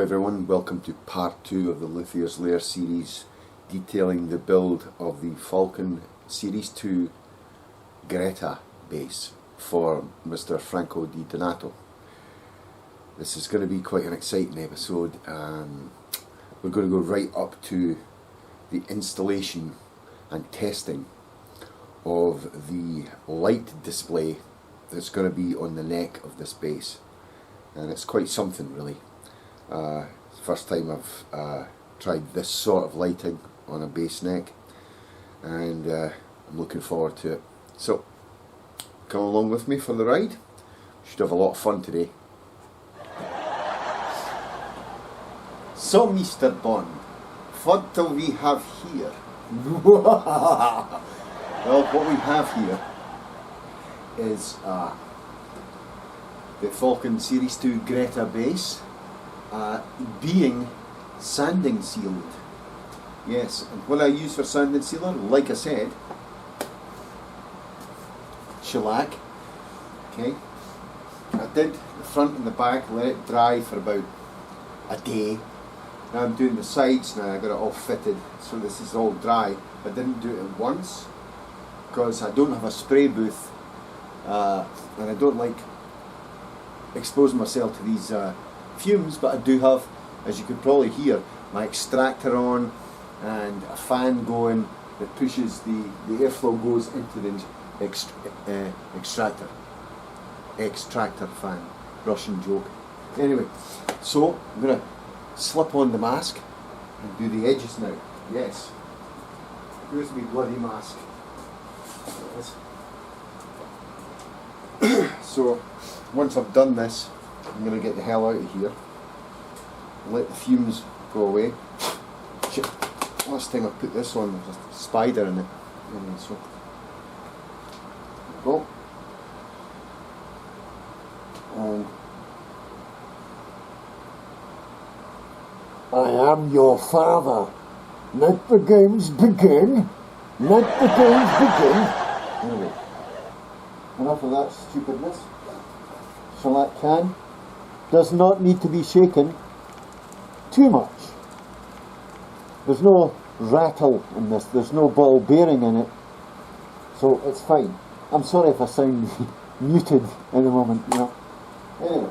everyone, welcome to part 2 of the Luthier's Lair series detailing the build of the Falcon Series 2 Greta bass for Mr. Franco Di Donato. This is going to be quite an exciting episode. We're going to go right up to the installation and testing of the light display that's going to be on the neck of this bass, and it's quite something really. It's the first time I've tried this sort of lighting on a bass neck, and I'm looking forward to it. So come along with me for the ride. Should have a lot of fun today. So Mr. Bond, what do we have here? Well, what we have here is the Falcon Series 2 Greta bass being sanding sealed. Yes, and what I use for sanding sealer, like I said, shellac. Okay, I did the front and the back, let it dry for about a day. Now I'm doing the sides now, I got it all fitted, so this is all dry. I didn't do it at once because I don't have a spray booth, and I don't like exposing myself to these fumes, but I do have, as you could probably hear, my extractor on and a fan going that pushes the airflow goes into the extractor fan. Russian joke. Anyway, so I'm going to slip on the mask and do the edges now. Yes, here's my bloody mask. So once I've done this, I'm going to get the hell out of here, let the fumes go away. Shit. Last time I put this on, there was a spider in it. Anyway, so there we go. And I am your father. Let the games begin. Let the games begin. anyway, enough of that stupidness. Shellac can does not need to be shaken too much. There's no rattle in this, there's no ball bearing in it, so it's fine. I'm sorry if I sound muted in the moment, you know. Anyway,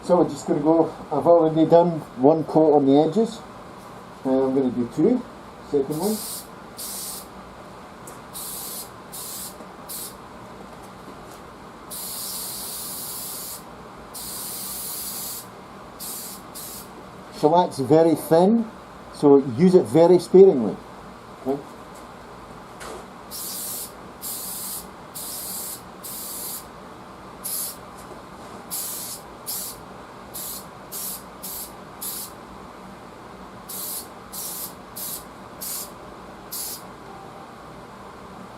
so we're just going to go, I've already done one coat on the edges, and I'm going to do two, second one. Shellac's very thin, so use it very sparingly. Okay?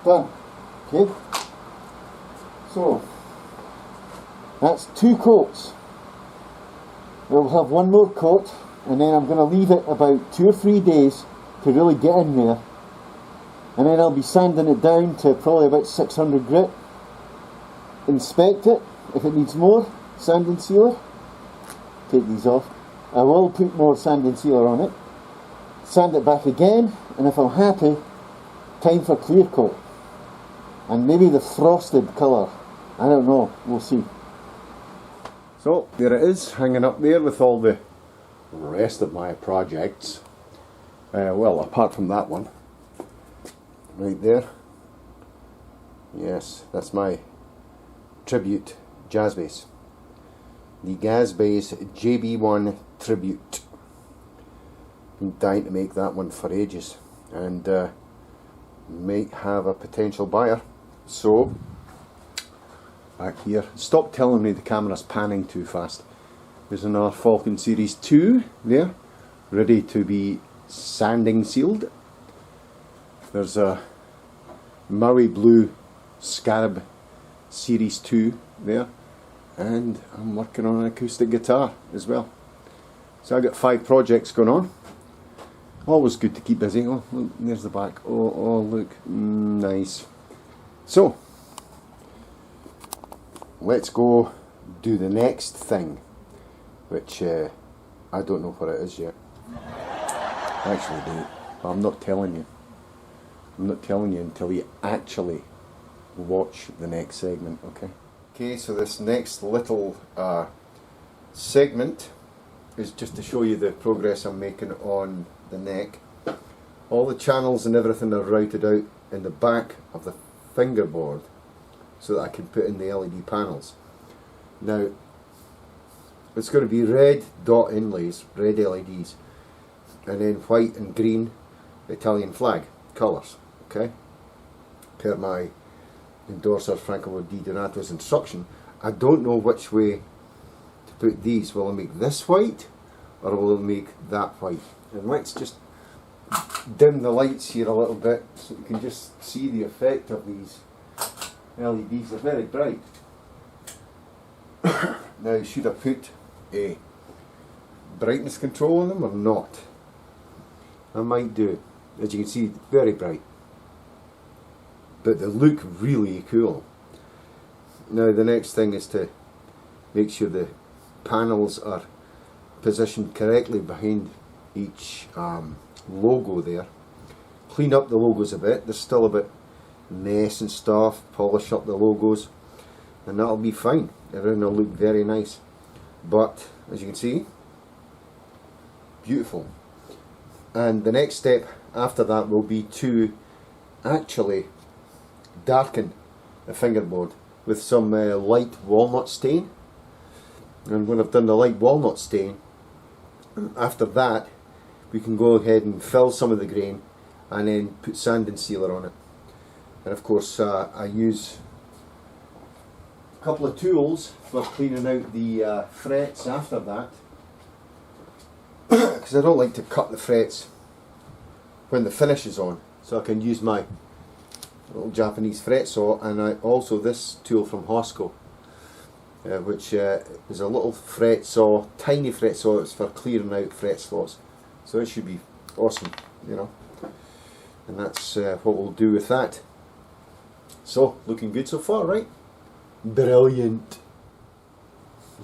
Done. Okay. So that's two coats. We'll have one more coat, and then I'm going to leave it about 2 or 3 days to really get in there, and then I'll be sanding it down to probably about 600 grit. Inspect it if it needs more sand and sealer. Take these off. I will put more sand and sealer on it, sand it back again, and if I'm happy, time for clear coat and maybe the frosted colour. I don't know, we'll see. So there it is, hanging up there with all the rest of my projects. Well, apart from that one, right there. Yes, that's my tribute Gazzbass. The Gazzbass JB1 tribute. Been dying to make that one for ages, and might have a potential buyer. So back here, stop telling me the camera's panning too fast. There's another Falcon Series 2 there, ready to be sanding sealed. There's a Maui Blue Scarab Series 2 there, and I'm working on an acoustic guitar as well. So I got 5 projects going on. Always good to keep busy. Oh, look, there's the back. Oh, look, nice. So let's go do the next thing. which I don't know what it is yet. I actually do, but I'm not telling you. I'm not telling you until you actually watch the next segment, okay? Okay, so this next little segment is just to show you the progress I'm making on the neck. All the channels and everything are routed out in the back of the fingerboard so that I can put in the LED panels. Now, it's going to be red dot inlays, red LEDs, and then white and green Italian flag colours, okay? Per my endorser Franco Di Donato's instruction. I don't know which way to put these. Will I make this white or will I make that white? And let's just dim the lights here a little bit so you can just see the effect of these LEDs. They're very bright. Now, should I put a brightness control on them or not? I might do. As you can see, very bright, but they look really cool. Now the next thing is to make sure the panels are positioned correctly behind each logo there. Clean up the logos a bit, there's still a bit mess and stuff, polish up the logos, and that'll be fine. Everything will look very nice. But as you can see, beautiful. And the next step after that will be to actually darken the fingerboard with some light walnut stain. And when I've done the light walnut stain, after that we can go ahead and fill some of the grain and then put sand and sealer on it. And of course I use a couple of tools for cleaning out the frets after that, because I don't like to cut the frets when the finish is on, so I can use my little Japanese fret saw, and also this tool from Hosco, which is a little fret saw, tiny fret saw. It's for clearing out fret slots, so it should be awesome, you know. And that's what we'll do with that. So, looking good so far, right? Brilliant.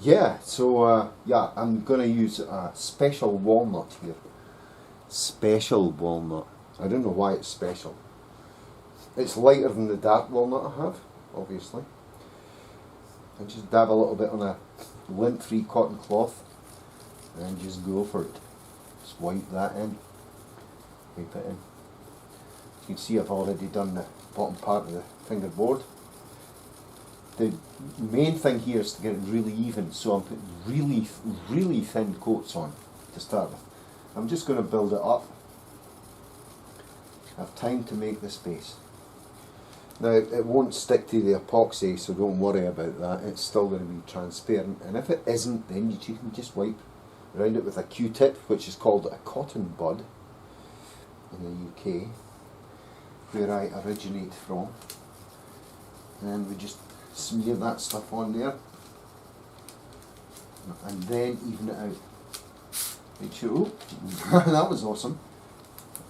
Yeah, so yeah, I'm going to use a special walnut here. Special walnut. I don't know why it's special. It's lighter than the dark walnut I have, obviously. I just dab a little bit on a lint-free cotton cloth and just go for it. Just wipe that in. Wipe it in. You can see I've already done the bottom part of the fingerboard. The main thing here is to get it really even, so I'm putting really thin coats on to start with. I'm just going to build it up. I have time to make the space. Now, it won't stick to the epoxy, so don't worry about that. It's still going to be transparent, and if it isn't, then you can just wipe around it with a Q-tip, which is called a cotton bud in the UK, where I originate from. And we just smear that stuff on there, and then even it out. Make sure, oh, that was awesome.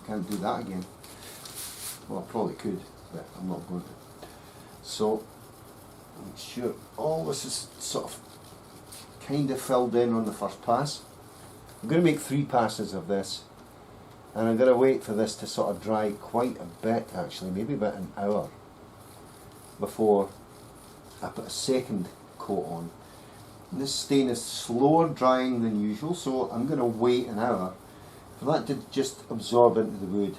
Can't do that again. Well, I probably could, but I'm not going to. So, make sure all this is sort of kind of filled in on the first pass. I'm going to make 3 passes of this, and I'm going to wait for this to sort of dry quite a bit, actually, maybe about an hour, before I put a second coat on. And this stain is slower drying than usual, so I'm going to wait an hour for that to just absorb into the wood.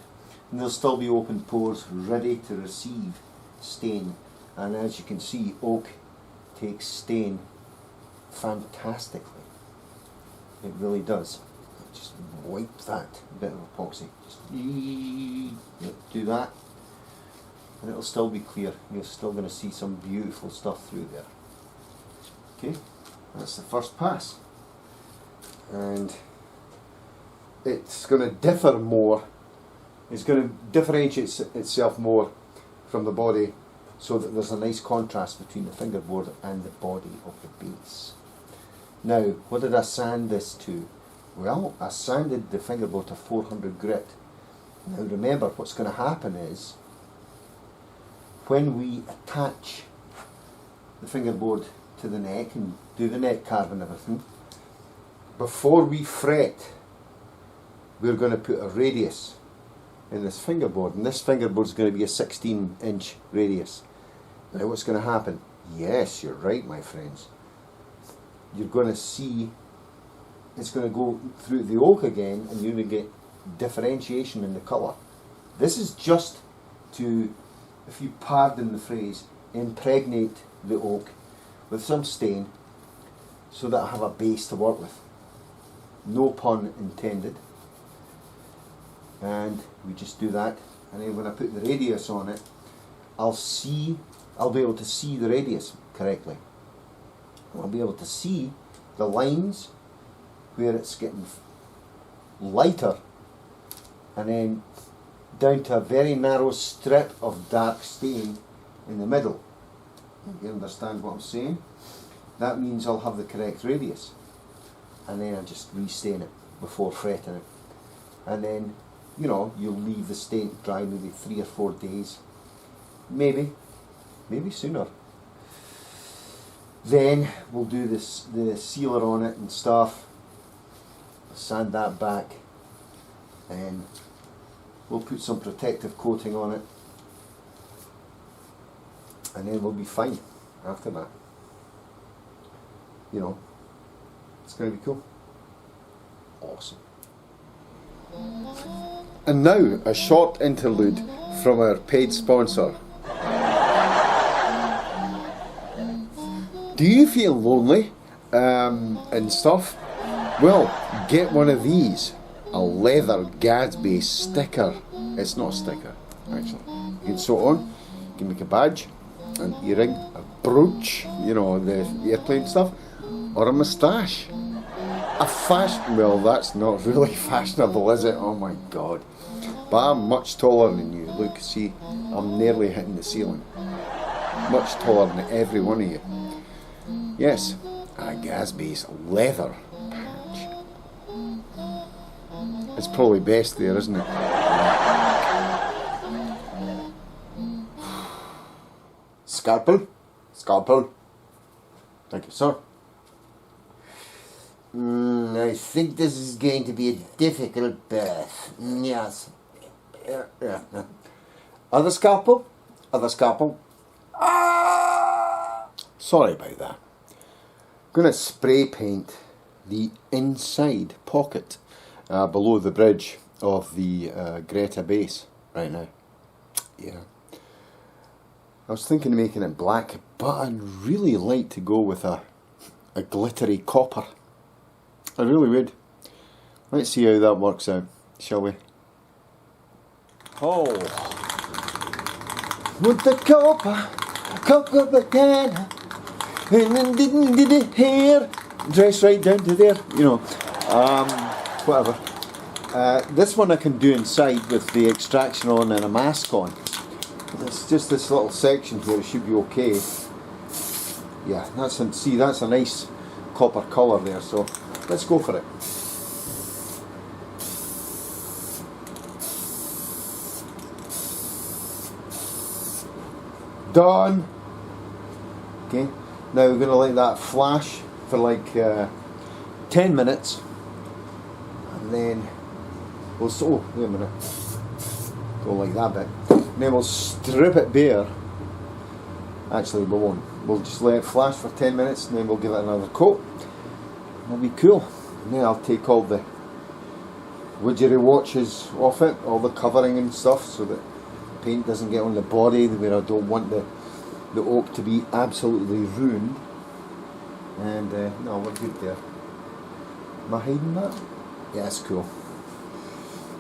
And there'll still be open pores ready to receive stain. And as you can see, oak takes stain fantastically. It really does. Just wipe that bit of epoxy. Just do that, and it'll still be clear. You're still going to see some beautiful stuff through there. Okay, that's the first pass. And it's going to differ more. It's going to differentiate itself more from the body, so that there's a nice contrast between the fingerboard and the body of the base. Now, what did I sand this to? Well, I sanded the fingerboard to 400 grit. Now remember, what's going to happen is, when we attach the fingerboard to the neck and do the neck carve and everything, before we fret, we're going to put a radius in this fingerboard, and this fingerboard is going to be a 16-inch radius. Now what's going to happen? Yes, you're right, my friends. You're going to see it's going to go through the oak again, and you're going to get differentiation in the colour. This is just to, if you pardon the phrase, impregnate the oak with some stain so that I have a base to work with. No pun intended. And we just do that, and then when I put the radius on it, I'll be able to see the radius correctly. I'll be able to see the lines where it's getting lighter, and then down to a very narrow strip of dark stain in the middle. You understand what I'm saying? That means I'll have the correct radius, and then I just restain it before fretting it, and then you'll leave the stain dry maybe 3 or 4 days, maybe sooner. Then we'll do the sealer on it and stuff, sand that back, and we'll put some protective coating on it, and then we'll be fine after that. It's going to be cool. Awesome. And now a short interlude from our paid sponsor. Do you feel lonely and stuff? Well, get one of these. A leather Gazzbass sticker. It's not a sticker, actually. You can sew it on. You can make a badge, an earring, a brooch, the airplane stuff, or a moustache. Well, that's not really fashionable, is it? Oh my God. But I'm much taller than you. Look, see, I'm nearly hitting the ceiling. Much taller than every one of you. Yes, a Gazzbass leather patch. It's probably best there, isn't it? Scalpel. Thank you, sir. I think this is going to be a difficult bath. Yes. Yeah. Other scalpel. Sorry about that. I'm going to spray paint the inside pocket below the bridge of the Greta base right now. Yeah. I was thinking of making it black, but I'd really like to go with a glittery copper. I really would. Let's see how that works out, shall we? Oh. With the copper banana, and then did the hair, dress right down to there, whatever. This one I can do inside with the extraction on and a mask on. It's just this little section here, it should be okay. Yeah, that's a nice copper colour there, so let's go for it. Done. Okay, now we're going to let that flash for like 10 minutes, and then we'll wait a minute, go like that bit, and then we'll strip it bare. Actually we won't, we'll just let it flash for 10 minutes, and then we'll give it another coat. That'll be cool. And then I'll take all the widgery watches off it, all the covering and stuff, so that the paint doesn't get on the body where I don't want the oak to be absolutely ruined. And no, we're good there. Am I hiding that? Yeah, it's cool.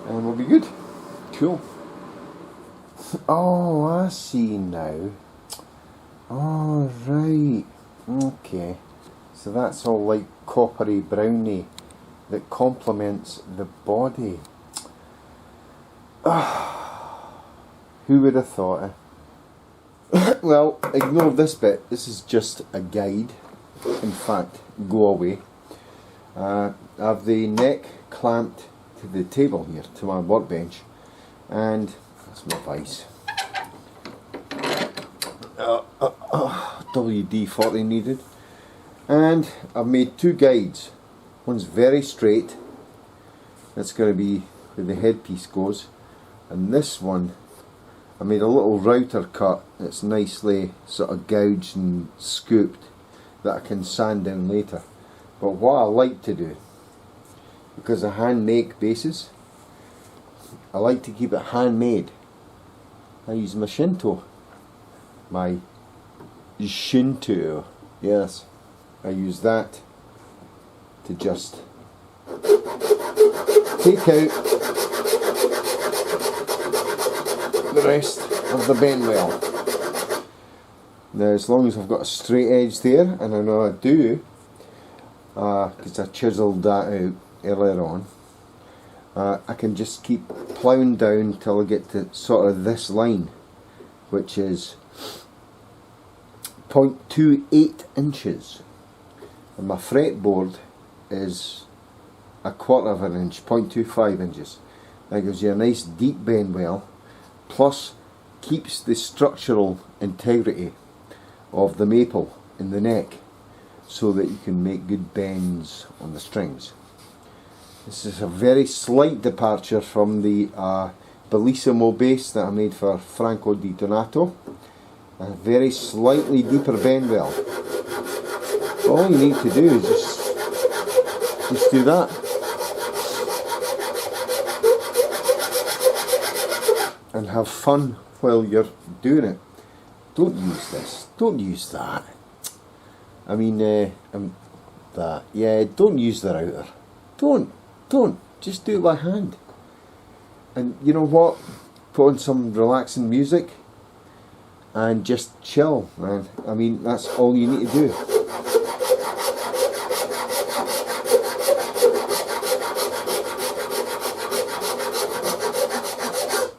And we'll be good. Cool. Oh, I see now. All right. Okay. So that's all like coppery brownie that complements the body. Who would have thought it? Well, ignore this bit. This is just a guide. In fact, go away. I have the neck clamped to the table here, to my workbench, and that's my vise. WD-40 needed. And I've made two guides One's very straight. That's going to be where the headpiece goes. And this one, I made a little router cut that's nicely sort of gouged and scooped that I can sand down later. But what I like to do, because I hand make bases, I like to keep it handmade. I use my Shinto. My Shinto, yes. I use that to just take out the rest of the bend wheel. Now, as long as I've got a straight edge there, and I know I do, because I chiselled that out earlier on, I can just keep ploughing down till I get to sort of this line, which is 0.28 inches. And my fretboard is a quarter of an inch, 0.25 inches. That gives you a nice deep bend well, plus keeps the structural integrity of the maple in the neck so that you can make good bends on the strings. This is a very slight departure from the Bellissimo bass that I made for Franco Di Donato. A very slightly deeper bend well. All you need to do is just do that. And have fun while you're doing it. Don't use this. Don't use that. I mean, that. Yeah, don't use the router. Don't. Just do it by hand. And you know what? Put on some relaxing music and just chill, man. I mean, that's all you need to do.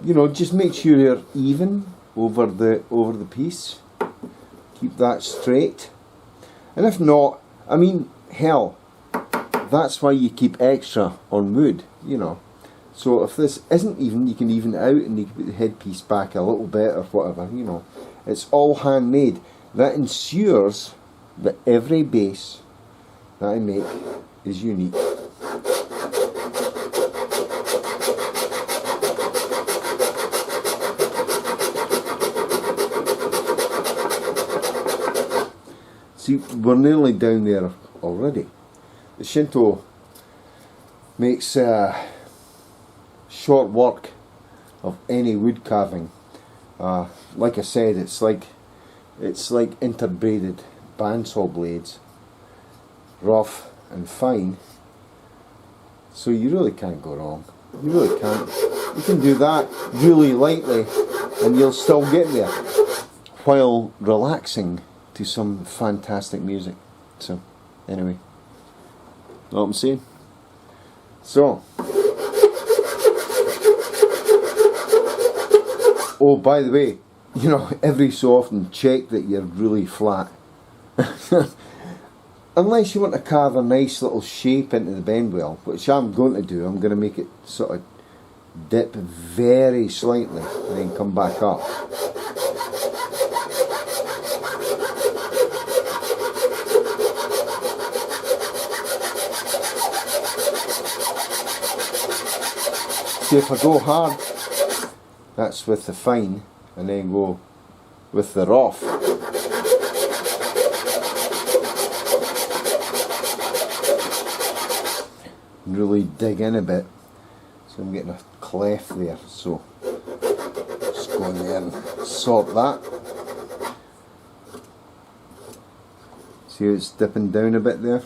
You know, just make sure you're even over the piece. Keep that straight. And if not, I mean, hell, that's why you keep extra on wood, you know. So if this isn't even, you can even it out and you can put the headpiece back a little bit or whatever, you know. It's all handmade. That ensures that every bass that I make is unique. See, we're nearly down there already. The Shinto makes short work of any wood carving. Like I said, it's like interbraided bandsaw blades, rough and fine. So you really can't go wrong. You really can't. You can do that really lightly, and you'll still get there while relaxing to some fantastic music. So, anyway, know what I'm saying? So, oh, by the way, you know, every so often check that you're really flat. Unless you want to carve a nice little shape into the bend wheel, which I'm going to do. I'm going to make it sort of dip very slightly and then come back up. See, if I go hard, that's with the fine, and then go with the rough. And really dig in a bit. So I'm getting a cleft there, so just go in there and sort that. See how it's dipping down a bit there?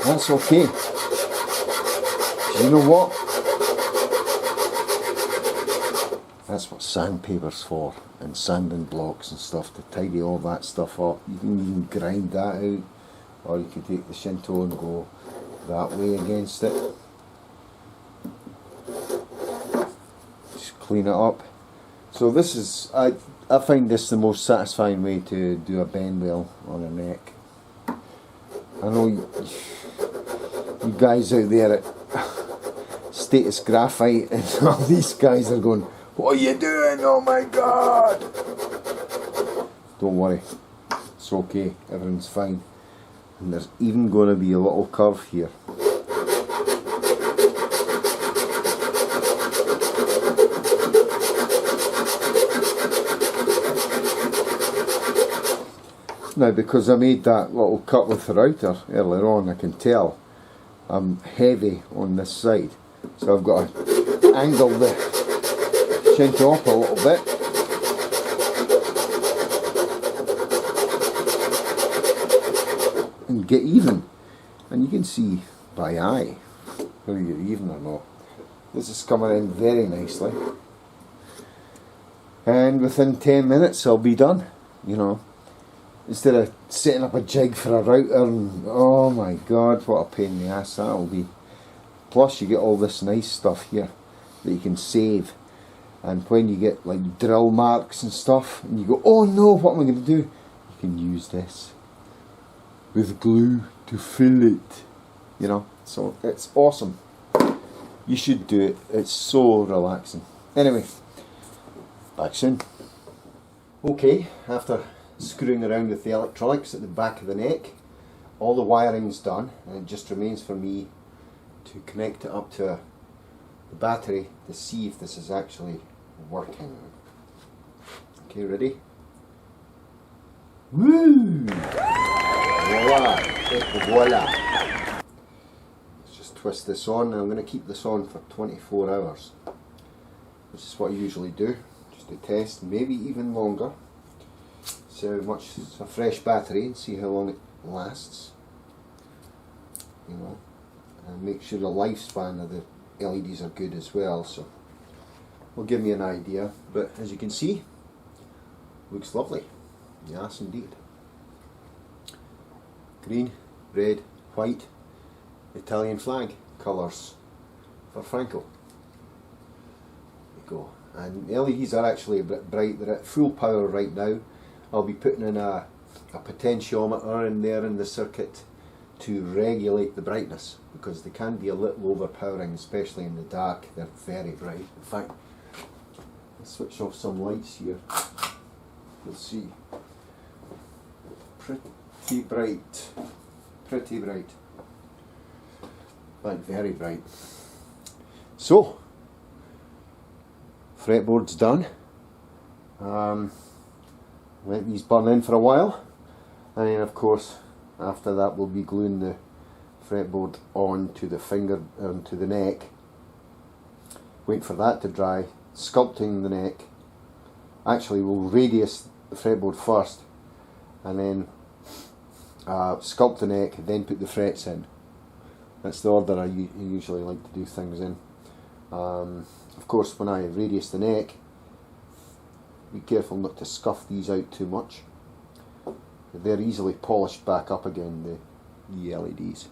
That's okay. You know what? That's what sandpaper's for, and sanding blocks and stuff, to tidy all that stuff up. You can even grind that out, or you can take the Shinto and go that way against it. Just clean it up. So this is, I find this the most satisfying way to do a bend wheel on a neck. I know you guys out there at Status Graphite and all these guys are going, "What are you doing? Oh my God!" Don't worry, it's okay, everything's fine. And there's even going to be a little curve here. Now, because I made that little cut with the router earlier on, I can tell I'm heavy on this side. So I've got to angle the shank up a little bit. And get even. And you can see by eye whether you're even or not. This is coming in very nicely. And within 10 minutes I'll be done, you know. Instead of setting up a jig for a router and, oh my god, what a pain in the ass that'll be. Plus you get all this nice stuff here that you can save. And when you get like drill marks and stuff, and you go, oh no, what am I going to do? You can use this with glue to fill it, you know. So it's awesome. You should do it. It's so relaxing. Anyway, back soon. Okay, after screwing around with the electronics at the back of the neck, all the wiring's done, and it just remains for me to connect it up to the battery to see if this is actually working. Okay, ready? Woo! Voila! Voila! Let's just twist this on. I'm going to keep this on for 24 hours. This is what I usually do, just to test, maybe even longer. See how much it's a fresh battery and see how long it lasts. You know, and make sure the lifespan of the LEDs are good as well. So, will give me an idea. But as you can see, looks lovely. Yes, indeed. Green, red, white, Italian flag colours for Franco. There you go. And the LEDs are actually a bit bright. They're at full power right now. I'll be putting in a potentiometer in there in the circuit to regulate the brightness, because they can be a little overpowering, especially in the dark. They're very bright. In fact, let's switch off some lights here. You'll see. Pretty bright. Pretty bright. But very bright. So, fretboard's done. Let these burn in for a while, and then of course after that we'll be gluing the fretboard onto the finger, onto the neck. Wait for that to dry, sculpting the neck. Actually we'll radius the fretboard first and then sculpt the neck, then put the frets in. That's the order I usually like to do things in. Of course when I radius the neck, be careful not to scuff these out too much. They're easily polished back up again, the LEDs.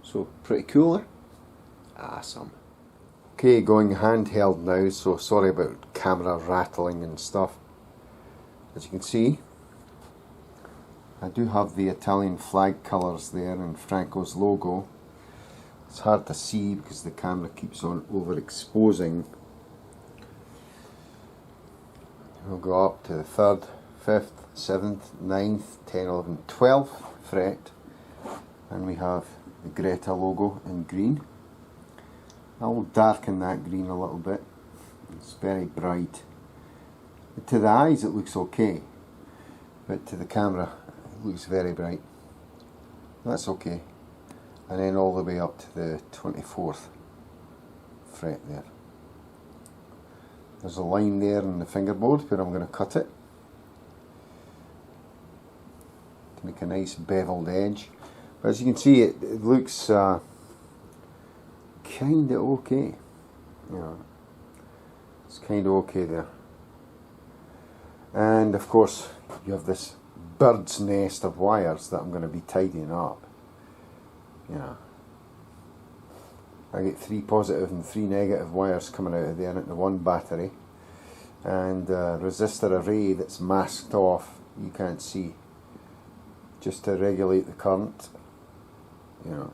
So pretty cool, eh? Awesome. Okay, going handheld now, so sorry about camera rattling and stuff. As you can see, I do have the Italian flag colours there and Franco's logo. It's hard to see because the camera keeps on overexposing. We'll go up to the 3rd, 5th, 7th, 9th, 10, 11, 12th fret, and we have the Greta logo in green. I will darken that green a little bit. It's very bright. But to the eyes it looks okay, but to the camera it looks very bright. That's okay. And then all the way up to the 24th fret there. There's a line there in the fingerboard where I'm going to cut it to make a nice beveled edge. But as you can see, it looks kind of okay. You know, it's kind of okay there. And of course, you have this bird's nest of wires that I'm going to be tidying up. You know, I get 3 positive and 3 negative wires coming out of there into one battery, and a resistor array that's masked off, you can't see, just to regulate the current. You know,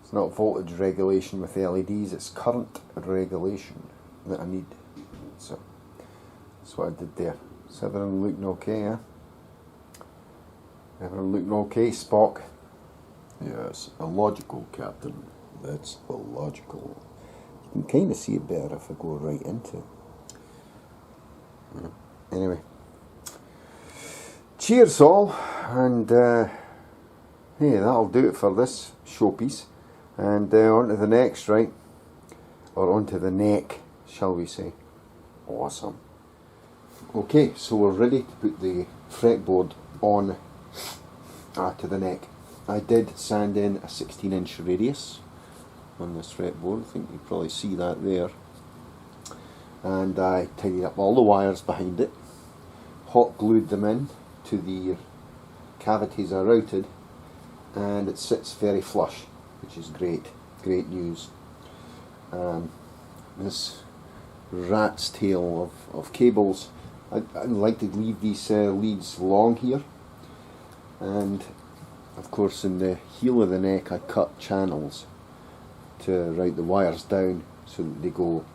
it's not voltage regulation with LEDs, it's current regulation that I need. So that's what I did there. So everything looking okay, yeah? Everything looking okay, Spock? Yes, illogical, Captain. That's illogical. You can kind of see it better if I go right into it. Anyway. Cheers all, and hey, that'll do it for this showpiece. And on to the next, right? Or onto the neck, shall we say. Awesome. Okay, so we're ready to put the fretboard on to the neck. I did sand in a 16-inch radius on this fretboard. I think you probably see that there. And I tidied up all the wires behind it, hot glued them in to the cavities I routed, and it sits very flush, which is great news. This rat's tail of cables, I like to leave these leads long here, and of course in the heel of the neck I cut channels to route the wires down so that they go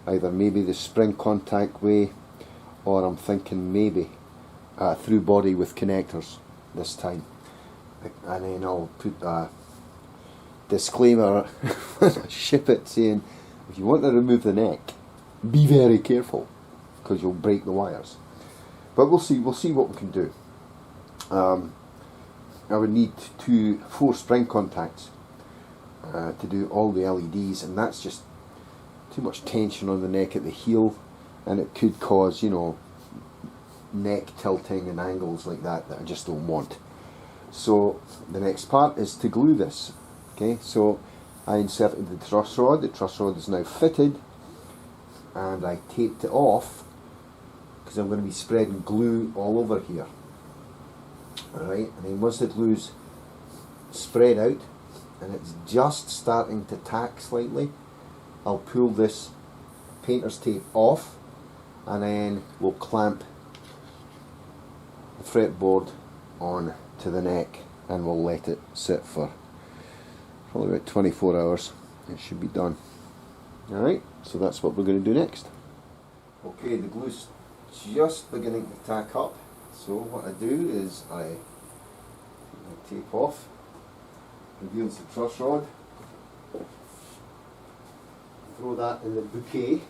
either maybe the spring contact way, or I'm thinking maybe through body with connectors this time. And then I'll put a disclaimer when I ship it saying, if you want to remove the neck, be very careful because you'll break the wires. But we'll see what we can do. I would need 4 spring contacts to do all the LEDs, and that's just too much tension on the neck at the heel, and it could cause, you know, neck tilting and angles like that I just don't want. So the next part is to glue this. Okay, so I inserted the truss rod. The truss rod is now fitted, and I taped it off because I'm going to be spreading glue all over here. Alright, and then once the glue's spread out and it's just starting to tack slightly, I'll pull this painter's tape off, and then we'll clamp the fretboard on to the neck, and we'll let it sit for probably about 24 hours. It should be done. Alright, so that's what we're going to do next. Okay, the glue's just beginning to tack up, so what I do is I tape off, reveals the truss rod, throw that in the bouquet,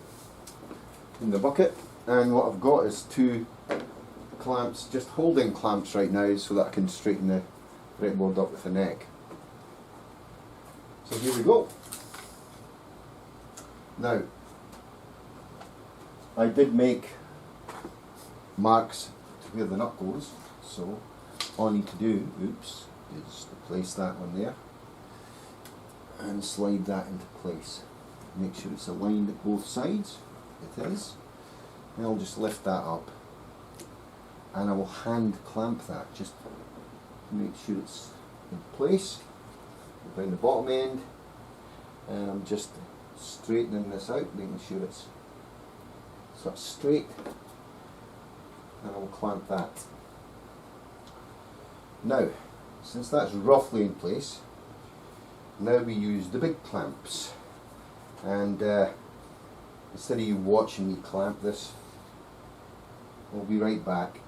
in the bucket, and what I've got is 2 clamps, just holding clamps right now so that I can straighten the fretboard up with the neck. So here we go. Now, I did make marks to where the nut goes, so all I need to do, is to place that one there and slide that into place. Make sure it's aligned at both sides. It is. And I'll just lift that up, and I will hand clamp that just to make sure it's in place. Around the bottom end, and I'm just straightening this out, making sure it's sort of straight, and I'll clamp that. Now, since that's roughly in place, now we use the big clamps, and instead of you watching me clamp this, I'll be right back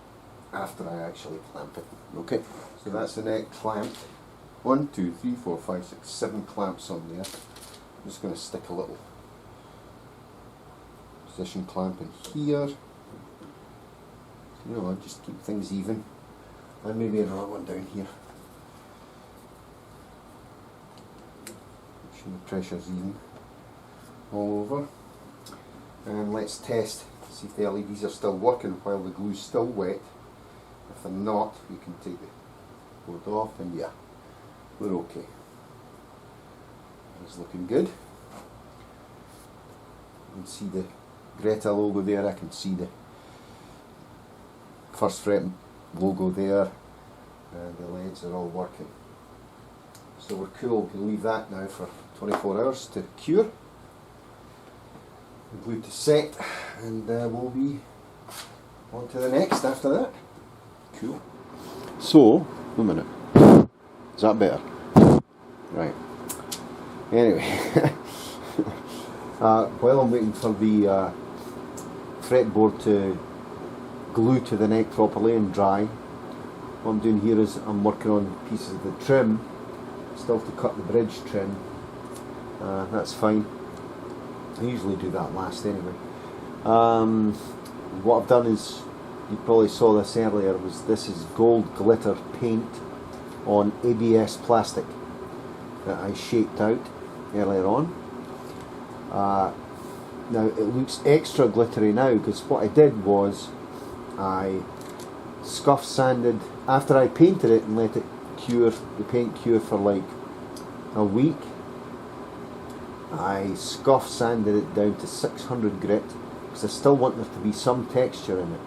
after I actually clamp it. Okay, so that's the neck clamped. 1, 2, 3, 4, 5, 6, 7 clamps on there. I'm just going to stick a little position clamp in here. You know, just keep things even. And maybe another one down here. Make sure the pressure's even all over. And let's test, see if the LEDs are still working while the glue's still wet. If they're not, we can take the board off, and yeah, we're okay. It's looking good. You can see the Greta logo there, I can see the first fret logo there, and the LEDs are all working. So we're cool, we can leave that now for 24 hours to cure. The glue to set, and we'll be on to the next after that. Cool. So, a minute. Is that better? Right. Anyway, while I'm waiting for the fretboard to glue to the neck properly and dry, what I'm doing here is I'm working on pieces of the trim Still to cut the bridge trim. That's fine. I usually do that last anyway. What I've done is, you probably saw this earlier, this is gold glitter paint on ABS plastic that I shaped out earlier on. Now it looks extra glittery now because what I did was I scuff sanded, after I painted it and let it cure, the paint cure for like a week, I scuff sanded it down to 600 grit because I still want there to be some texture in it.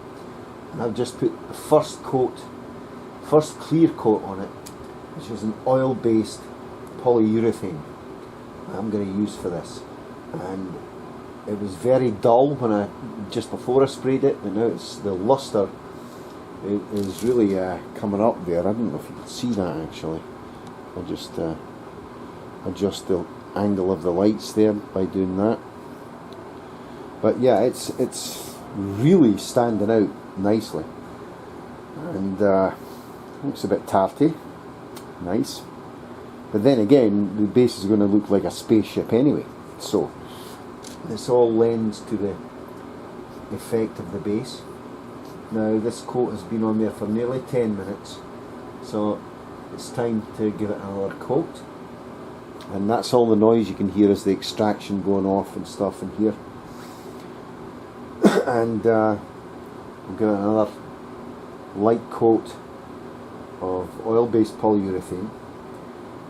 And I've just put the first clear coat on it, which is an oil-based polyurethane I'm going to use for this. And it was very dull when just before I sprayed it, but now it's the luster. It is really coming up there. I don't know if you can see that actually. I'll just adjust the angle of the lights there by doing that. But yeah, it's really standing out nicely, and looks a bit tarty, nice. But then again, the base is going to look like a spaceship anyway. So this all lends to the effect of the base. Now this coat has been on there for nearly 10 minutes, so it's time to give it another coat. And that's all the noise you can hear is the extraction going off and stuff in here. And we'll give it another light coat of oil-based polyurethane.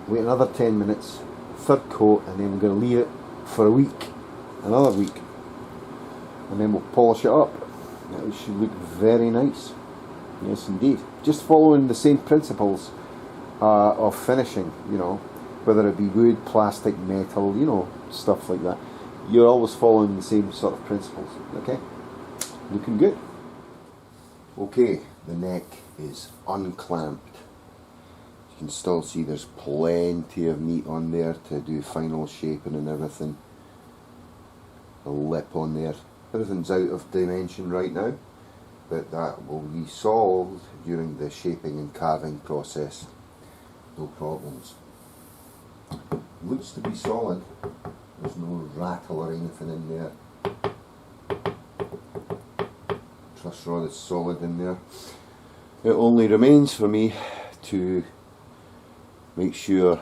Wait another 10 minutes, third coat, and then we're going to leave it for a week, another week, and then we'll polish it up. It should look very nice. Yes, indeed. Just following the same principles of finishing, you know, whether it be wood, plastic, metal, you know, stuff like that. You're always following the same sort of principles. Okay? Looking good. Okay, the neck is unclamped. You can still see there's plenty of meat on there to do final shaping and everything. The lip on there. Everything's out of dimension right now, but that will be solved during the shaping and carving process. No problems. Looks to be solid. There's no rattle or anything in there. Truss rod is solid in there. It only remains for me to make sure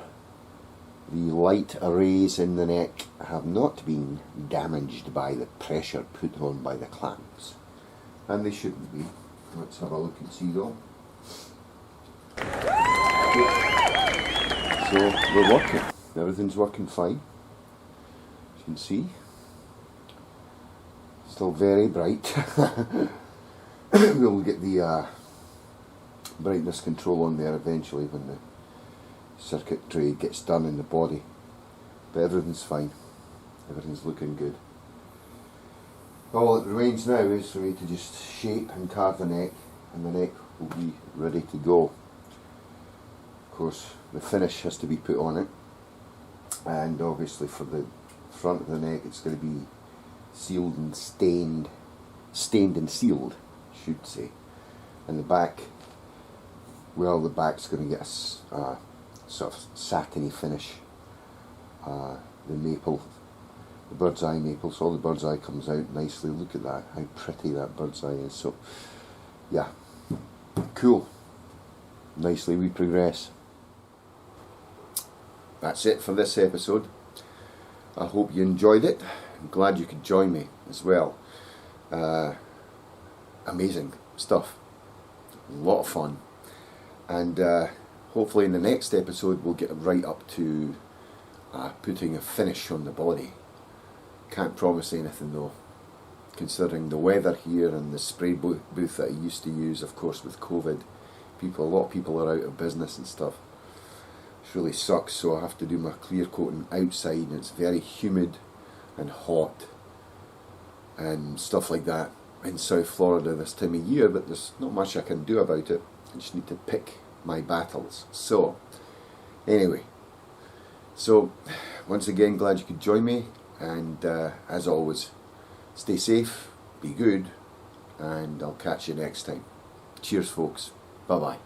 the light arrays in the neck have not been damaged by the pressure put on by the clamps. And they shouldn't be. Let's have a look and see though. So we're working. Everything's working fine. As you can see. Still very bright. We'll get the brightness control on there eventually when the circuitry gets done in the body, but everything's fine, everything's looking good. All that remains now is for me to just shape and carve the neck, and the neck will be ready to go. Of course the finish has to be put on it, and obviously for the front of the neck it's going to be sealed and stained and sealed, I should say. And the back, well, the back's going to get a sort of satiny finish. The maple, the bird's eye maple, so all the bird's eye comes out nicely. Look at that, how pretty that bird's eye is. So yeah, cool. Nicely we progress. That's it for this episode. I hope you enjoyed it. I'm glad you could join me as well. Amazing stuff, a lot of fun, and hopefully in the next episode we'll get right up to putting a finish on the body. Can't promise anything though, considering the weather here and the spray booth that I used to use, of course with COVID, a lot of people are out of business and stuff. It really sucks, so I have to do my clear coating outside, and it's very humid and hot and stuff like that in South Florida this time of year, but there's not much I can do about it. I just need to pick my battles. So anyway, so once again, glad you could join me, and as always, stay safe, be good, and I'll catch you next time. Cheers folks, bye bye.